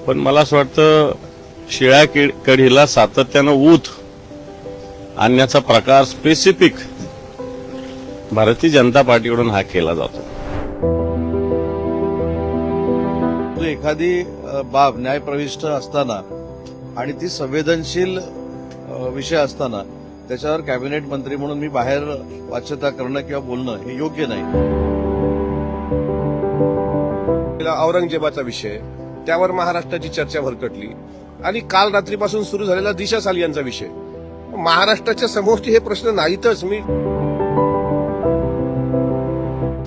पण मला असं वाटतं शिळ्या कढीला सातत्यानं ऊत आणण्याचा प्रकार स्पेसिफिक भारतीय जनता पार्टीकडून हा केला जातो. एखादी बाब न्यायप्रविष्ट असताना आणि ती संवेदनशील विषय असताना त्याच्यावर कॅबिनेट मंत्री म्हणून मी बाहेर वाच्यता करणं किंवा बोलणं हे योग्य नाही. औरंगजेबाचा विषय, त्यावर महाराष्ट्राची चर्चा भरकटली आणि काल रात्रीपासून सुरू झालेला दिशा सालियांचा विषय. महाराष्ट्राच्या समोरचे हे प्रश्न नाहीतच.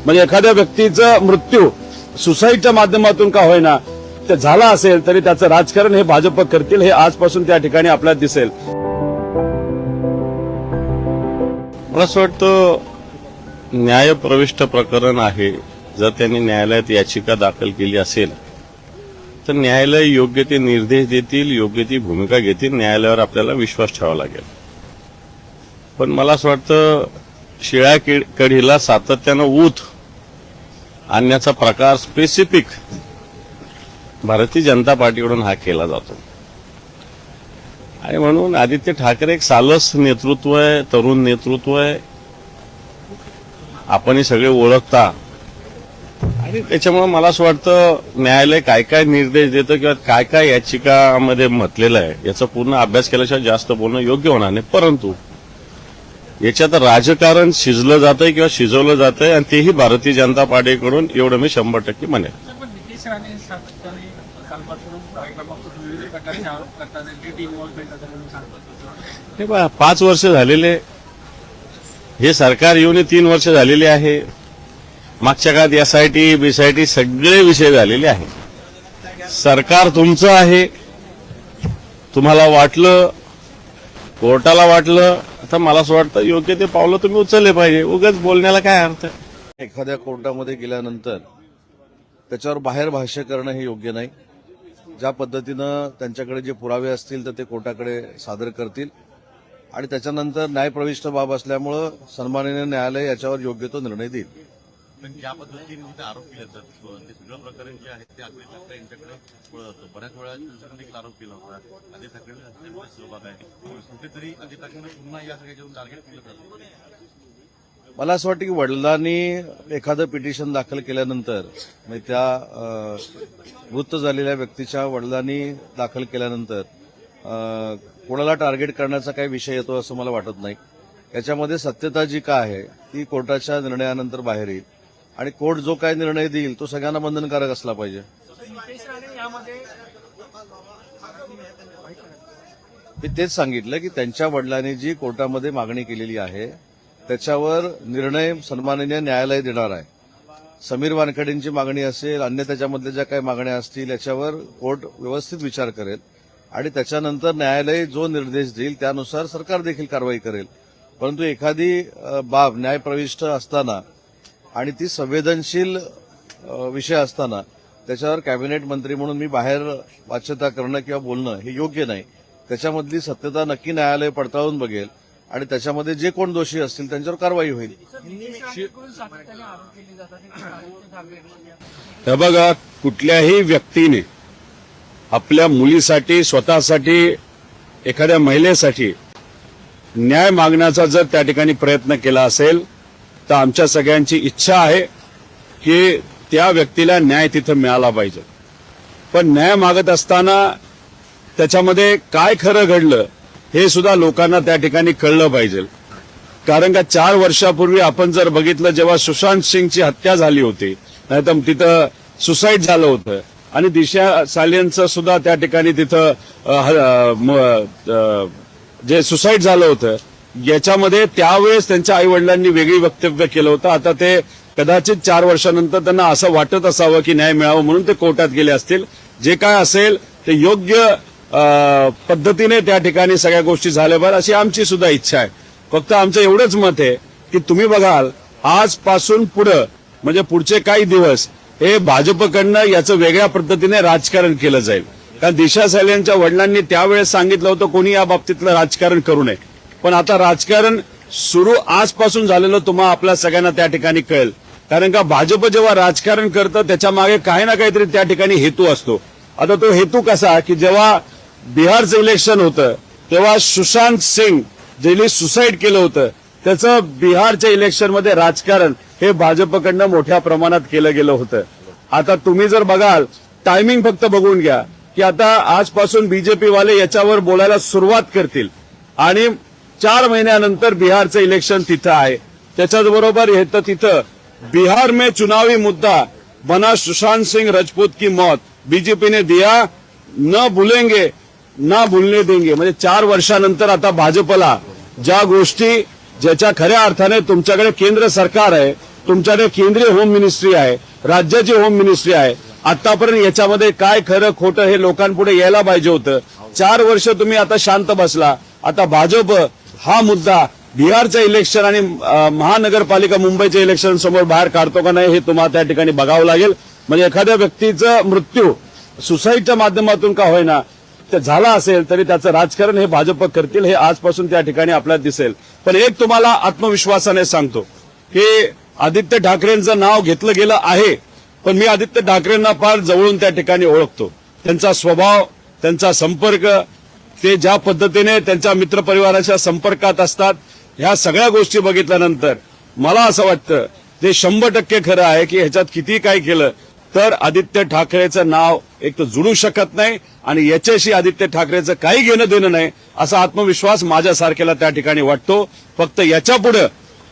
म्हणजे एखाद्या व्यक्तीचा मृत्यू सुसाईडच्या माध्यमातून का होईना ते झाला असेल तरी त्याचं राजकारण हे भाजप करतील हे आजपासून त्या ठिकाणी आपल्याला दिसेल. मला असं वाटतं न्यायप्रविष्ट प्रकरण आहे. जर त्यांनी न्यायालयात याचिका दाखल केली असेल तर न्यायालय योग्य ते निर्देश देतील, योग्य ती भूमिका घेतील. न्यायालयावर आपल्याला विश्वास ठेवावा लागेल. पण मला असं वाटतं शिळ्या कढीला सातत्यानं ऊत आणण्याचा प्रकार स्पेसिफिक भारतीय जनता पार्टीकडून हा केला जातो. आणि म्हणून आदित्य ठाकरे एक सालस नेतृत्व आहे, तरुण नेतृत्व आहे, आपणही सगळे ओळखता. आणि त्याच्यामुळे मला असं वाटतं न्यायालय काय काय निर्देश देतं किंवा काय काय याचिकामध्ये म्हटलेलं आहे याचा पूर्ण अभ्यास केल्याशिवाय जास्त बोलणं योग्य होणार नाही. परंतु याच्यात राजकारण शिजलं जातंय किंवा शिजवलं जातंय आणि तेही भारतीय जनता पार्टीकडून, एवढं मी 100% म्हणेन. हे बघा, 5 वर्ष झालेले, हे सरकार येऊन 3 वर्ष झालेली आहे. मागच्या काळात एसआयटी बीसायटी सगळे विषय झालेले आहे. सरकार तुमचं आहे. तुम्हाला वाटलं, कोर्टाला वाटलं, आता मला असं वाटतं योग्य ते पावलं तुम्ही उचलले पाहिजे. उगाच बोलण्याला काय अर्थ. एखाद्या कोर्टामध्ये गेल्यानंतर त्याच्यावर बाहेर भाष्य करणं हे योग्य नाही. ज्या पद्धतीनं त्यांच्याकडे जे पुरावे असतील तर ते कोर्टाकडे सादर करतील आणि त्याच्यानंतर न्यायप्रविष्ट बाब असल्यामुळं सन्माननीय न्यायालय याच्यावर योग्य तो निर्णय देईल. पण ज्या पद्धतीने आरोप केले जातात ते सगळं प्रकरण जे आहे ते आदित्य ठाकरे यांच्याकडे जातो. बऱ्याच वेळा देखील आरोप केला होता. आदित्य ठाकरे सहभाग आहे. कुठेतरी आदित्य ठाकरे पुन्हा या सगळ्याच्यावरून टार्गेट केलं जातं. मला असं वाटतं की वडिलांनी एखादं पिटिशन दाखल केल्यानंतर म्हणजे त्या मृत झालेल्या व्यक्तीच्या वडिलांनी दाखल केल्यानंतर कोणाला टार्गेट करण्याचा काही विषय येतो असं मला वाटत नाही. याच्यामध्ये सत्यता जी काय आहे ती कोर्टाच्या निर्णयानंतर बाहेर येईल आणि कोर्ट जो काय निर्णय देईल तो सगळ्यांना बंधनकारक असला पाहिजे. मी तेच सांगितलं की त्यांच्या वडिलांनी जी कोर्टामध्ये मागणी केलेली आहे त्याच्यावर निर्णय सन्माननीय न्यायालय देणार आहे. समीर वानखेडेंची मागणी असेल, अन्य त्याच्यामधल्या ज्या काही मागण्या असतील याच्यावर कोर्ट व्यवस्थित विचार करेल आणि त्याच्यानंतर न्यायालय जो निर्देश देईल त्यानुसार सरकार देखील कारवाई करेल. परंतु एखादी बाब न्यायप्रविष्ट असताना आणि ती संवेदनशील विषय असताना त्याच्यावर कॅबिनेट मंत्री म्हणून मी बाहेर वाच्यता करणं किंवा बोलणं हे योग्य नाही. त्याच्यामधली सत्यता नक्की न्यायालय पडताळून बघेल आणि त्याच्यामध्ये जे कोण दोषी असतील त्यांच्यावर कारवाई होईल. हे बघा, कुठल्याही व्यक्तीने आपल्या मुलीसाठी, स्वतःसाठी, एखाद्या महिलेसाठी न्याय मागण्याचा जर त्या ठिकाणी प्रयत्न केला असेल तर आमच्या सगळ्यांची इच्छा आहे की त्या व्यक्तीला न्याय तिथं मिळाला पाहिजे. पण न्याय मागत असताना त्याच्यामध्ये काय खरं घडलं हे सुद्धा लोकांना त्या ठिकाणी कळलं पाहिजे. कारण का 4 वर्षापूर्वी आपण जर बघितलं जेव्हा सुशांत सिंगची हत्या झाली होती, नाहीतर तिथं सुसाईड झालं होतं आणि दिशा सालियनचं सुद्धा त्या ठिकाणी तिथं जे सुसाईड झालं होतं याच्यामध्ये त्यावेळेस त्यांच्या आई वडिलांनी वेगळी वक्तव्य केलं होतं. आता ते कदाचित 4 वर्षानंतर त्यांना असं वाटत असावं की न्याय मिळावं म्हणून ते कोर्टात गेले असतील. जे काय असेल ते योग्य पद्धतीने त्या ठिकाणी सगळ्या गोष्टी झाल्या पाहिजे अशी आमची सुद्धा इच्छा आहे. फक्त आमचं एवढंच मत आहे की तुम्ही बघाल आजपासून पुढं म्हणजे पुढचे काही दिवस हे भाजपकडनं याचं वेगळ्या पद्धतीने राजकारण केलं जाईल. कारण दिशा सालियांच्या वडिलांनी त्यावेळेस सांगितलं होतं कोणी या बाबतीतलं राजकारण करू नये. पण आता राजकारण सुरू आजपासून झालेलं तुम्हाला आपल्या सगळ्यांना त्या ठिकाणी कळेल. कारण का भाजप जेव्हा राजकारण करतं त्याच्या मागे काही ना काहीतरी त्या ठिकाणी हेतू असतो आता तो हेतू कसा की जेव्हा बिहारचं इलेक्शन होतं तेव्हा सुशांत सिंग ज्यांनी सुसाईड केलं होतं त्याचं बिहारच्या इलेक्शनमध्ये राजकारण हे भाजपकडनं मोठ्या प्रमाणात केलं गेलं होतं. आता तुम्ही जर बघाल टायमिंग फक्त बघून घ्या की आता आजपासून बीजेपी वाले याच्यावर बोलायला सुरुवात करतील आणि 4 महिन्यानंतर बिहारचं इलेक्शन तिथं आहे. त्याच्याच बरोबर हे तर तिथं बिहार में चुनावी मुद्दा बना सुशांत सिंह राजपूत की मौत, बीजेपी ने दिया न भूलेंगे ना भूलने देंगे. म्हणजे 4 वर्षानंतर आता भाजपला ज्या गोष्टी ज्याच्या खऱ्या अर्थाने तुमच्याकडे केंद्र सरकार आहे, तुमच्याकडे केंद्रीय होम मिनिस्ट्री आहे, राज्याची होम मिनिस्ट्री आहे, आतापर्यंत याच्यामध्ये काय खरं खोटं हे लोकांपुढे यायला पाहिजे होतं. 4 वर्ष तुम्ही आता शांत बसला. आता भाजप हा मुद्दा बिहारचं इलेक्शन आणि महानगरपालिका मुंबईच्या इलेक्शन समोर बाहेर काढतो का नाही हे तुम्हाला त्या ठिकाणी बघावं लागेल. म्हणजे एखाद्या व्यक्तीचा मृत्यू सुसाईडच्या माध्यमातून का होईना ते झाला असेल तरी त्याचं राजकारण हे भाजप करतील हे आजपासून त्या ठिकाणी आपल्याला दिसेल. पण एक तुम्हाला आत्मविश्वासाने सांगतो की आदित्य ठाकरेंचं नाव घेतलं गेलं आहे, पण मी आदित्य ठाकरेंना फार जवळून त्या ठिकाणी ओळखतो. त्यांचा स्वभाव, त्यांचा संपर्क, ते ज्या पद्धतीने त्यांच्या मित्रपरिवाराच्या संपर्कात असतात, ह्या सगळ्या गोष्टी बघितल्यानंतर मला असं वाटतं ते 100% खरं आहे की ह्याच्यात किती काय केलं तर आदित्य ठाकरेचं नाव एक तर जुळू शकत नाही आणि याच्याशी आदित्य ठाकरेचं काही घेणं देणं नाही असा आत्मविश्वास माझ्यासारख्याला त्या ठिकाणी वाटतो. फक्त याच्यापुढे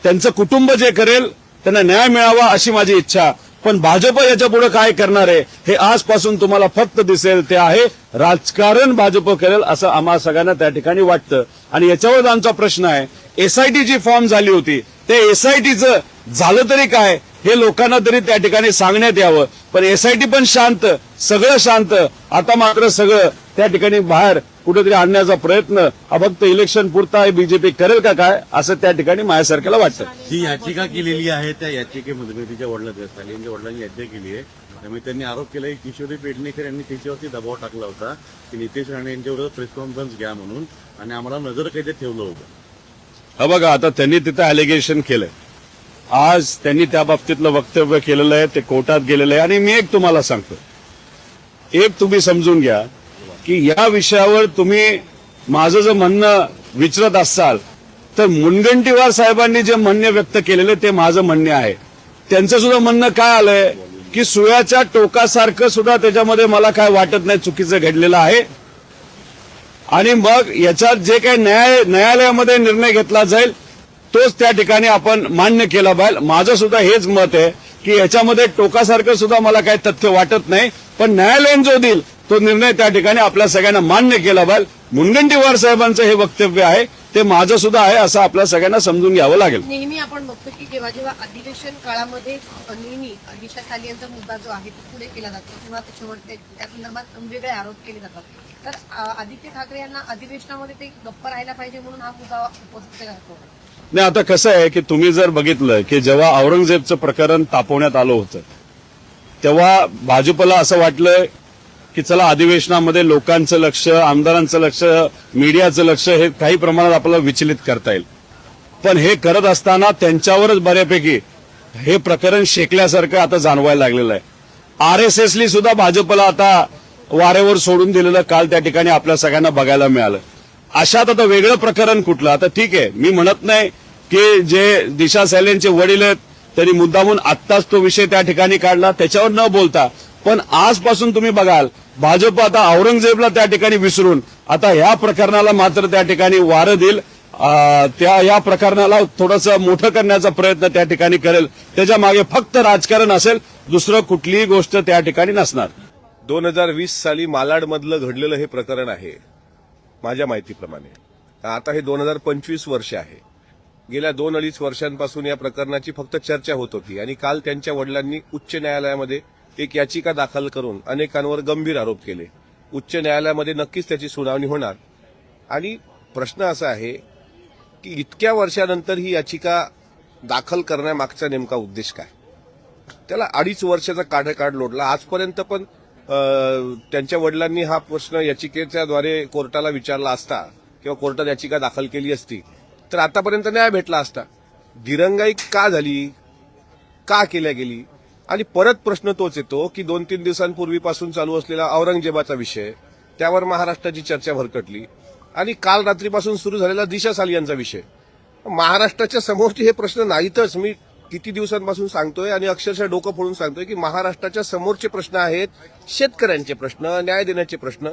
त्यांचं कुटुंब जे करेल त्यांना न्याय मिळावा अशी माझी इच्छा. पण भाजप याच्यापुढे काय करणार आहे हे आजपासून तुम्हाला फक्त दिसेल. ते आहे राजकारण भाजप करेल असं आम्हा सगळ्यांना त्या ठिकाणी वाटतं. आणि याच्यावर आमचा प्रश्न आहे, एसआयटी जी फॉर्म झाली होती ते एसआयटीचं झालं तरी काय हे लोकांना तरी त्या ठिकाणी सांगण्यात यावं. पण एसआयटी पण शांत, सगळं शांत. आता मात्र सगळं त्या ठिकाणी बाहेर कुठेतरी आणण्याचा प्रयत्न हा फक्त इलेक्शन पुरता आहे बीजेपी करेल का काय असं त्या ठिकाणी माझ्यासारख्याला वाटतं. जी याचिका केलेली आहे त्या याचिकेमध्ये तिच्या वडिलांच्या वडिलांनी याचिका केली आहे. त्यामुळे त्यांनी आरोप केला की किशोरी पेडणेकर यांनी त्याच्यावरती दबाव टाकला होता की नितेश राणे यांच्यावर प्रेस कॉन्फरन्स घ्या म्हणून आणि आम्हाला नजर कैदेत ठेवलं होतं. हा बघा आता त्यांनी तिथं अलिगेशन केलंय. आज त्यांनी त्या बाबतीतलं वक्तव्य केलेलं आहे, ते कोर्टात गेलेलं आहे. आणि मी एक तुम्हाला सांगतो, एक तुम्ही समजून घ्या की या विषयावर तुम्ही माझं जर म्हणणं विचारत असाल तर मुनगंटीवार साहेबांनी जे म्हणणे व्यक्त केलेले ते माझं म्हणणे आहे. त्यांचं सुद्धा म्हणणं काय आलंय की सुळ्याच्या टोकासारखं सुद्धा त्याच्यामध्ये मला काय वाटत नाही चुकीचं घडलेलं आहे. आणि मग याच्यात जे काही न्यायालयामध्ये निर्णय घेतला जाईल तोच त्या ठिकाणी आपण मान्य केला पाहिजे. माझं सुद्धा हेच मत आहे की याच्यामध्ये टोकासारखं सुद्धा मला काही तथ्य वाटत नाही. पण न्यायालयाने जो देईल तो निर्णय त्या ठिकाणी आपल्या सगळ्यांना मान्य केला पाहिजे. मुनगंटीवार साहेबांचं हे वक्तव्य आहे ते माझं सुद्धा आहे असं आपल्या सगळ्यांना समजून घ्यावं लागेल. नेहमी आपण बघतो की जेव्हा जेव्हा अधिवेशन काळामध्ये नेहमी दिशा सालियांचा मुद्दा जो आहे तो पुढे केला जातो किंवा त्याच्यावर त्या संदर्भात वेगळे आरोप केले जातात. तर आदित्य ठाकरे यांना अधिवेशनामध्ये ते गप्प राहायला पाहिजे म्हणून हा मुद्दा उपस्थित करतो. नाही आता कसं आहे की तुम्ही जर बघितलं की जेव्हा औरंगजेबचं प्रकरण तापवण्यात आलं होतं तेव्हा भाजपला असं वाटलं की चला अधिवेशनामध्ये लोकांचं लक्ष, आमदारांचं लक्ष, मीडियाचं लक्ष हे काही प्रमाणात आपल्याला विचलित करता येईल. पण हे करत असताना त्यांच्यावरच बऱ्यापैकी हे प्रकरण शेकल्यासारखं आता जाणवायला लागलेलं आहे. आरएसएसनी सुद्धा भाजपला आता वारेवर सोडून दिलेलं काल त्या ठिकाणी आपल्या सगळ्यांना बघायला मिळालं. अशात आता वेगळं प्रकरण कुठलं. आता ठीक आहे, मी म्हणत नाही की जे दिशा सालियांचे वडील आहेत त्यांनी मुद्दामून आत्ताच तो विषय त्या ठिकाणी काढला त्याच्यावर न बोलता. पण आजपासून तुम्ही बघाल भाजप आता औरंगजेबला त्या ठिकाणी विसरून आता ह्या प्रकरणाला मात्र त्या ठिकाणी वारं देईल. या प्रकरणाला थोडंसं मोठं करण्याचा प्रयत्न त्या ठिकाणी करेल. त्याच्या मागे फक्त राजकारण असेल, दुसरं कुठलीही गोष्ट त्या ठिकाणी नसणार. 2020 साली मालाडमधलं घडलेलं हे प्रकरण आहे माझ्या माहितीप्रमाणे. आता हे 2025 वर्ष आहे. गेल्या 2-2.5 वर्षांपासून या प्रकरणाची फक्त चर्चा होत होती आणि काल त्यांच्या वडिलांनी उच्च न्यायालयामध्ये एक याचिका दाखल करून अनेकांवर गंभीर आरोप केले. उच्च न्यायालयामध्ये नक्कीच त्याची सुनावणी होणार. आणि प्रश्न असा आहे की इतक्या वर्षानंतर ही याचिका दाखल करण्यामागचा नेमका उद्देश काय. त्याला 2.5 वर्षाचा काढ लोटला. आजपर्यंत पण त्यांच्या वडिलांनी हा प्रश्न याचिकेच्याद्वारे कोर्टाला विचारला असता किंवा कोर्टात याचिका दाखल केली असती तर आतापर्यंत न्याय भेटला असता. दिरंगाई का झाली, का केल्या गेली आणि परत प्रश्न तोच येतो की 2-3 दिवसांपूर्वीपासून चालू असलेला औरंगजेबाचा विषय, त्यावर महाराष्ट्राची चर्चा भरकटली आणि काल रात्रीपासून सुरू झालेला दिशा सालियांचा विषय. महाराष्ट्राच्या समोरचे हे प्रश्न नाहीतच. मी किती दिवसांपासून सांगतोय आणि अक्षरशः डोकं फोडून सांगतोय की महाराष्ट्राच्या समोरचे प्रश्न आहेत शेतकऱ्यांचे प्रश्न, न्याय देण्याचे प्रश्न.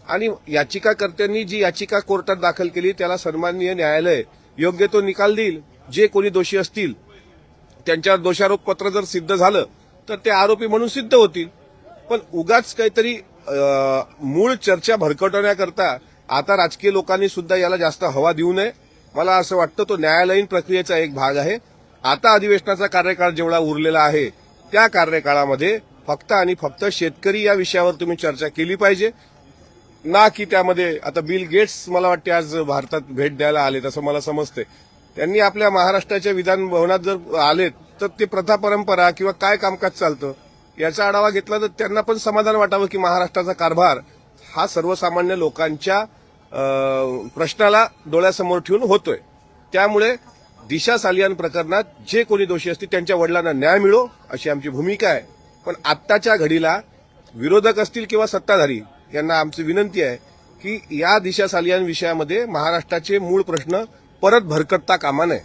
आणि याचिकाकर्त्यांनी जी याचिका कोर्टात दाखल केली त्याला सन्माननीय न्यायालय योग्य तो निकाल देईल. जे कोणी दोषी असतील त्यांच्यावर दोषारोपपत्र जर सिद्ध झालं तर ते आरोपी म्हणून सिद्ध होतील. पण उगाच काहीतरी मूळ चर्चा भरकटवण्याकरता आता राजकीय लोकांनी सुद्धा याला जास्त हवा देऊ नये. मला असं वाटतं तो न्यायालयीन प्रक्रियेचा एक भाग आहे. आता अधिवेशनाचा कार्यकाळ जेवढा उरलेला आहे त्या कार्यकाळामध्ये फक्त आणि फक्त शेतकरी या विषयावर तुम्ही चर्चा केली पाहिजे, ना की त्यामध्ये आता बिल गेट्स मला वाटते आज भारतात भेट द्यायला आले असं मला समजते. त्यांनी आपल्या महाराष्ट्राच्या विधान भवनात जर आलेत तर ते प्रथा परंपरा किंवा काय कामकाज चालतं याचा आढावा घेतला तर त्यांना पण समाधान वाटावं की महाराष्ट्राचा कारभार हा सर्वसामान्य लोकांच्या प्रश्नाला डोळ्यासमोर ठेवून होतोय. त्यामुळे दिशा सालियान प्रकरणात जे कोणी दोषी असतील त्यांच्या वडिलांना न्याय मिळो अशी आमची भूमिका आहे. पण आत्ताच्या घडीला विरोधक असतील किंवा सत्ताधारी यांना आमची विनंती आहे की या दिशा सालियान विषयामध्ये महाराष्ट्राचे मूळ प्रश्न परत भरकटता कामा नये.